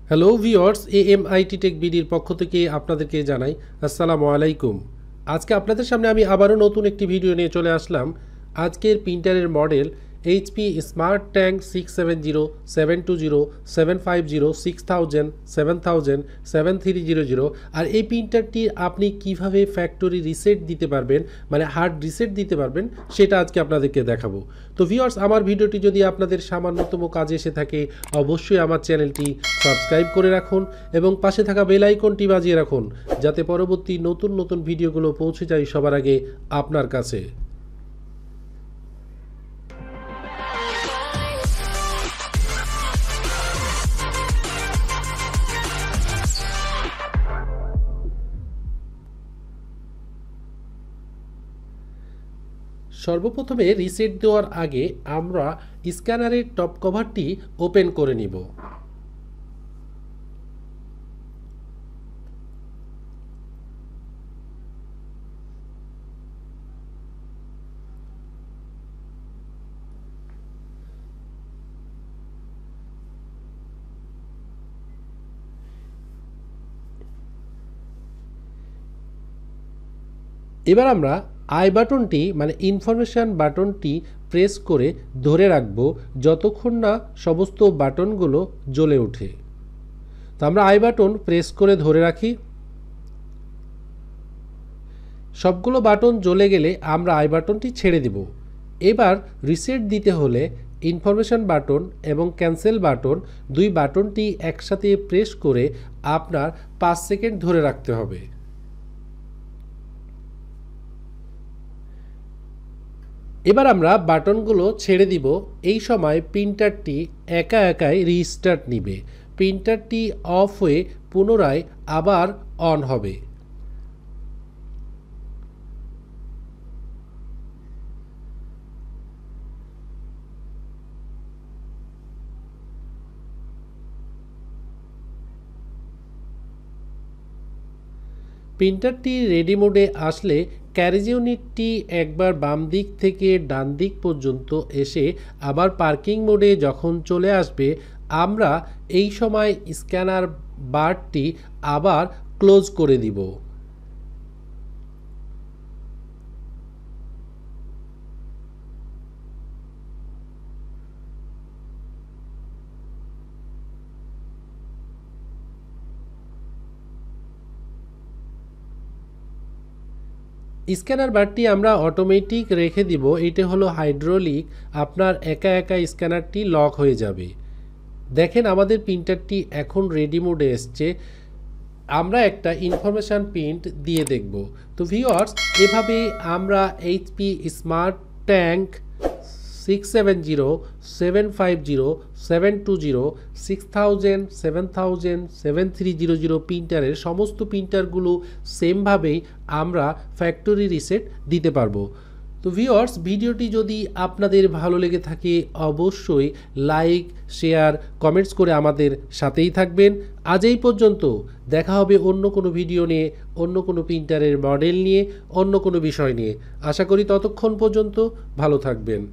Hello viewers, এএমআইটি take বিডির পক্ষ থেকে আপনাদেরকে জানাই আসসালামু আলাইকুম। আজকে আপনাদের সামনে আমি আবারও নতুন একটি ভিডিও নিয়ে চলে আসলাম। আজকের প্রিন্টারের মডেল এইচপি স্মার্ট ট্যাঙ্ক 670, 720, 750, 6000, 7000, 7300। আর এই প্রিন্টারটি আপনি কিভাবে ফ্যাক্টরি রিসেট দিতে পারবেন, মানে হার্ড রিসেট দিতে পারবেন, সেটা আজকে আপনাদেরকে দেখাবো। তো ভিউয়ার্স, আমার ভিডিওটি যদি আপনাদের সামান্যতম কাজে এসে থাকে অবশ্যই আমার চ্যানেলটি সাবস্ক্রাইব করে রাখুন এবং পাশে থাকা বেল আইকনটি বাজিয়ে রাখুন, যাতে পরবর্তী নতুন নতুন ভিডিওগুলো পৌঁছে যায় সবার আগে আপনার কাছে। সর্বপ্রথমে রিসেট দেওয়ার আগে আমরা স্ক্যানারের টপ কভারটি ওপেন করে নিব। এবার আমরা আই বাটনটি মানে ইনফরমেশান বাটনটি প্রেস করে ধরে রাখব যতক্ষণ না সমস্ত বাটনগুলো জ্বলে ওঠে। তো আমরা আই বাটন প্রেস করে ধরে রাখি। সবগুলো বাটন জ্বলে গেলে আমরা আই বাটনটি ছেড়ে দেব। এবার রিসেট দিতে হলে ইনফরমেশান বাটন এবং ক্যান্সেল বাটন দুই বাটনটি একসাথে প্রেস করে আপনার 5 সেকেন্ড ধরে রাখতে হবে। এবার আমরা বাটনগুলো ছেড়ে দিব। এই সময় প্রিন্টারটি একা একাই রিস্টার্ট নিবে। প্রিন্টারটি অফ হয়ে পুনরায় আবার অন হবে। প্রিন্টারটি রেডি মোডে আসলে ক্যারেজ ইউনিটটি একবার বাম দিক থেকে ডান দিক পর্যন্ত এসে আবার পার্কিং মোডে যখন চলে আসবে, আমরা এই সময় স্ক্যানার বারটি আবার ক্লোজ করে দিব। স্ক্যানার বারটি আমরা অটোমেটিক রেখে দিব। এটা হলো হাইড্রোলিক, আপনার একা একা স্ক্যানারটি লক হয়ে যাবে। দেখেন আমাদের প্রিন্টারটি এখন রেডি মোডে এসছে। আমরা একটা ইনফরমেশান প্রিন্ট দিয়ে দেখব। তো ভিউয়ার্স, এভাবে আমরা এইচপি স্মার্ট ট্যাঙ্ক 670, 750, 720, 6000, 7000, 7300 প্রিন্টারের সমস্ত প্রিন্টারগুলো সেমভাবেই আমরা ফ্যাক্টরি রিসেট দিতে পারবো। তো ভিউয়ার্স, ভিডিওটি যদি আপনাদের ভালো লেগে থাকে অবশ্যই লাইক, শেয়ার, কমেন্টস করে আমাদের সাথেই থাকবেন। আজ এই পর্যন্ত। দেখা হবে অন্য কোনো ভিডিও নিয়ে, অন্য কোনো প্রিন্টারের মডেল নিয়ে, অন্য কোনো বিষয় নিয়ে। আশা করি ততক্ষণ পর্যন্ত ভালো থাকবেন।